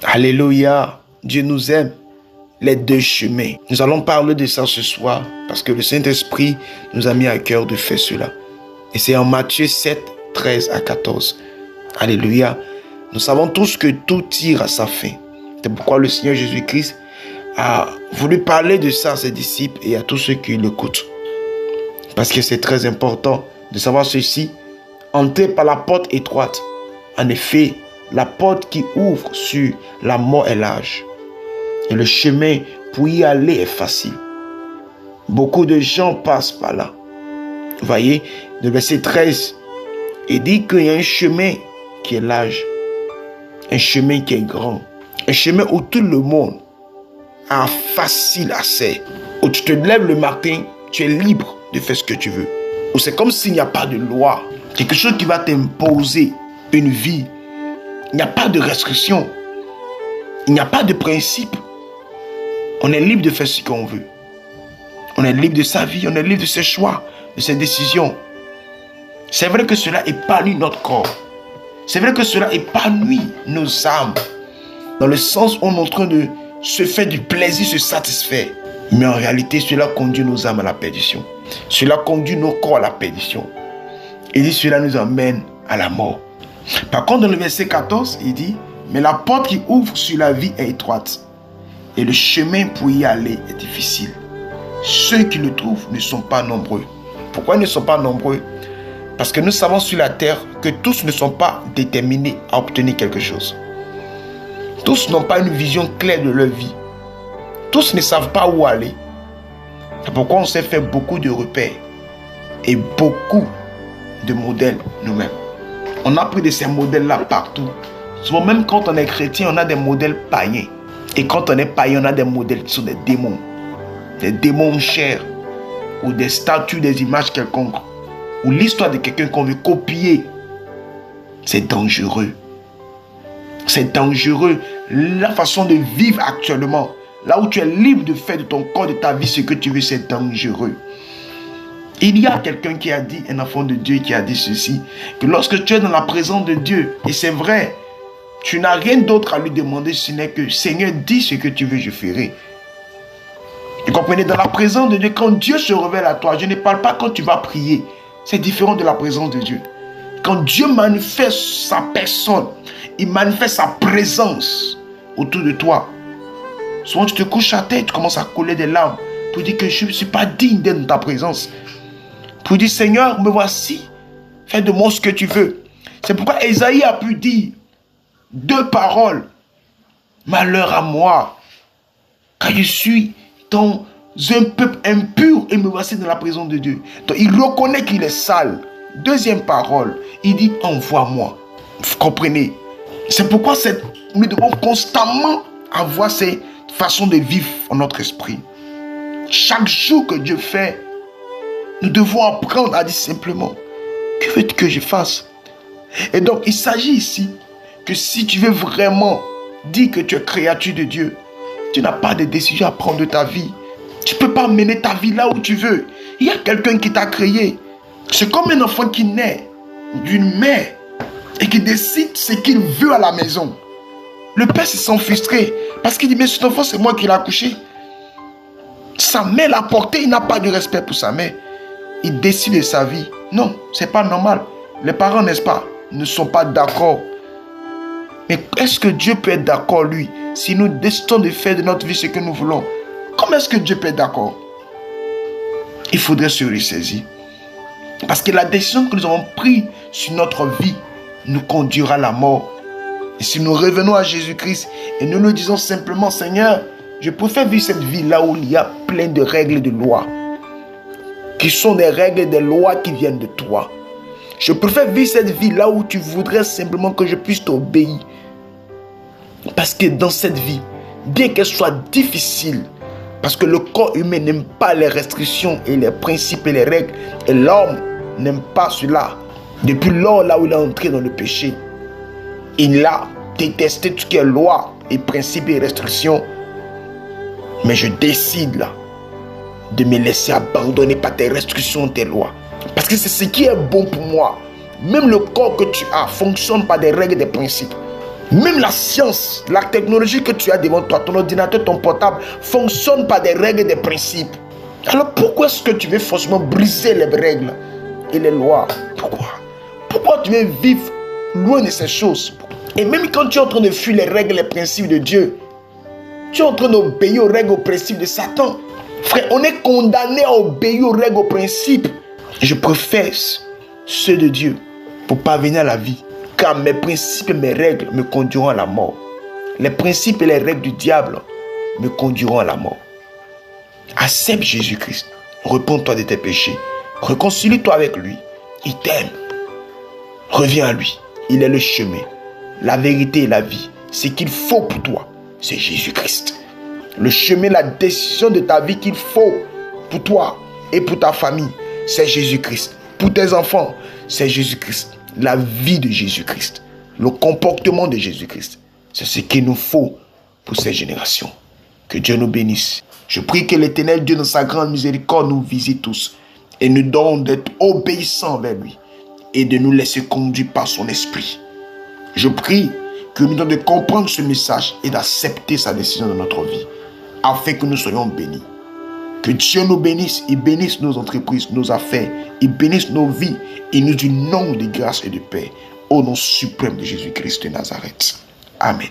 Alléluia. Dieu nous aime. Les deux chemins. Nous allons parler de ça ce soir parce que le Saint-Esprit nous a mis à cœur de faire cela. Et c'est en Matthieu 7, 13 à 14. Alléluia. Nous savons tous que tout tire à sa fin. C'est pourquoi le Seigneur Jésus-Christ a voulu parler de ça à ses disciples et à tous ceux qui l'écoutent. Parce que c'est très important de savoir ceci. Entrez par la porte étroite. En effet, la porte qui ouvre sur la mort est large. Et le chemin pour y aller est facile. Beaucoup de gens passent par là. Vous voyez, le verset 13, il dit qu'il y a un chemin qui est large. Un chemin qui est grand. Un chemin où tout le monde a facile accès. Où tu te lèves le matin, tu es libre de faire ce que tu veux. Où c'est comme s'il n'y a pas de loi. Quelque chose qui va t'imposer une vie. Il n'y a pas de restriction. Il n'y a pas de principe. On est libre de faire ce qu'on veut. On est libre de sa vie, on est libre de ses choix, de ses décisions. C'est vrai que cela épanouit notre corps. C'est vrai que cela épanouit nos âmes. Dans le sens où on est en train de se faire du plaisir, se satisfaire. Mais en réalité, cela conduit nos âmes à la perdition. Cela conduit nos corps à la perdition. Il dit cela nous emmène à la mort. Par contre, dans le verset 14, il dit, mais la porte qui ouvre sur la vie est étroite. Et le chemin pour y aller est difficile. Ceux qui le trouvent ne sont pas nombreux. Pourquoi ils ne sont pas nombreux? Parce que nous savons sur la terre que tous ne sont pas déterminés à obtenir quelque chose. Tous n'ont pas une vision claire de leur vie. Tous ne savent pas où aller. C'est pourquoi on s'est fait beaucoup de repères et beaucoup de modèles nous-mêmes. On a pris de ces modèles-là partout. Souvent, même quand on est chrétien, on a des modèles païens. Et quand on est païen, on a des modèles qui sont des démons. Des démons chers. Ou des statues, des images quelconques. Ou l'histoire de quelqu'un qu'on veut copier. C'est dangereux. C'est dangereux. La façon de vivre actuellement. Là où tu es libre de faire de ton corps, de ta vie, ce que tu veux, c'est dangereux. Il y a quelqu'un qui a dit, un enfant de Dieu qui a dit ceci, que lorsque tu es dans la présence de Dieu, et c'est vrai, tu n'as rien d'autre à lui demander, ce n'est que Seigneur, dis ce que tu veux, je ferai. Vous comprenez, dans la présence de Dieu, quand Dieu se révèle à toi, je ne parle pas quand tu vas prier. C'est différent de la présence de Dieu. Quand Dieu manifeste sa personne, il manifeste sa présence autour de toi. Souvent tu te couches à tête, tu commences à couler des larmes pour dire que je ne suis pas digne d'être dans ta présence. Pour dire Seigneur, me voici, fais de moi ce que tu veux. C'est pourquoi Ésaïe a pu dire deux paroles. Malheur à moi, car je suis dans un peuple impur et me voici dans la présence de Dieu. Donc il reconnaît qu'il est sale. Deuxième parole, il dit envoie-moi. Vous comprenez? C'est pourquoi nous devons constamment avoir cette façon de vivre en notre esprit. Chaque jour que Dieu fait, nous devons apprendre à dire simplement, que veux-tu que je fasse? Et donc il s'agit ici que si tu veux vraiment dire que tu es créature de Dieu, tu n'as pas de décision à prendre de ta vie. Tu ne peux pas mener ta vie là où tu veux. Il y a quelqu'un qui t'a créé. C'est comme un enfant qui naît d'une mère et qui décide ce qu'il veut à la maison. Le père se sent frustré parce qu'il dit, mais cet enfant, c'est moi qui l'ai accouché. Sa mère l'a porté, il n'a pas de respect pour sa mère. Il décide de sa vie. Non, c'est pas normal. Les parents, n'est-ce pas, ne sont pas d'accord. Mais est-ce que Dieu peut être d'accord, lui, si nous décidons de faire de notre vie ce que nous voulons? Comment est-ce que Dieu peut être d'accord? Il faudrait se ressaisir. Parce que la décision que nous avons prise sur notre vie nous conduira à la mort. Et si nous revenons à Jésus-Christ et nous nous disons simplement, Seigneur, je préfère vivre cette vie là où il y a plein de règles et de lois, qui sont des règles et des lois qui viennent de toi. Je préfère vivre cette vie là où tu voudrais simplement que je puisse t'obéir. Parce que dans cette vie, bien qu'elle soit difficile, parce que le corps humain n'aime pas les restrictions et les principes et les règles, et l'homme n'aime pas cela. Depuis lors là où il est entré dans le péché, il a détesté tout ce qui est loi et principes et restrictions. Mais je décide là de me laisser abandonner par tes restrictions, tes lois. Parce que c'est ce qui est bon pour moi. Même le corps que tu as fonctionne par des règles et des principes. Même la science, la technologie que tu as devant toi, ton ordinateur, ton portable, fonctionne par des règles et des principes. Alors pourquoi est-ce que tu veux forcément briser les règles et les lois? Pourquoi tu veux vivre loin de ces choses? Et même quand tu es en train de fuir les règles et les principes de Dieu, tu es en train d'obéir aux règles et aux principes de Satan. Frère, on est condamné à obéir aux règles et aux principes. Je préfère ceux de Dieu pour parvenir à la vie. Car mes principes et mes règles me conduiront à la mort. Les principes et les règles du diable me conduiront à la mort. Accepte Jésus-Christ. Repends-toi de tes péchés. Réconcilie-toi avec lui. Il t'aime. Reviens à lui. Il est le chemin, la vérité et la vie. Ce qu'il faut pour toi, c'est Jésus-Christ. Le chemin, la décision de ta vie qu'il faut pour toi et pour ta famille, c'est Jésus-Christ. Pour tes enfants, c'est Jésus-Christ. La vie de Jésus-Christ, le comportement de Jésus-Christ, c'est ce qu'il nous faut pour ces générations. Que Dieu nous bénisse. Je prie que l'Éternel Dieu, dans sa grande miséricorde, nous visite tous et nous donne d'être obéissants vers lui et de nous laisser conduire par son esprit. Je prie que nous donne de comprendre ce message et d'accepter sa décision dans notre vie, afin que nous soyons bénis. Que Dieu nous bénisse, il bénisse nos entreprises, nos affaires, il bénisse nos vies, il nous inonde de grâce et de paix, au nom suprême de Jésus-Christ de Nazareth. Amen.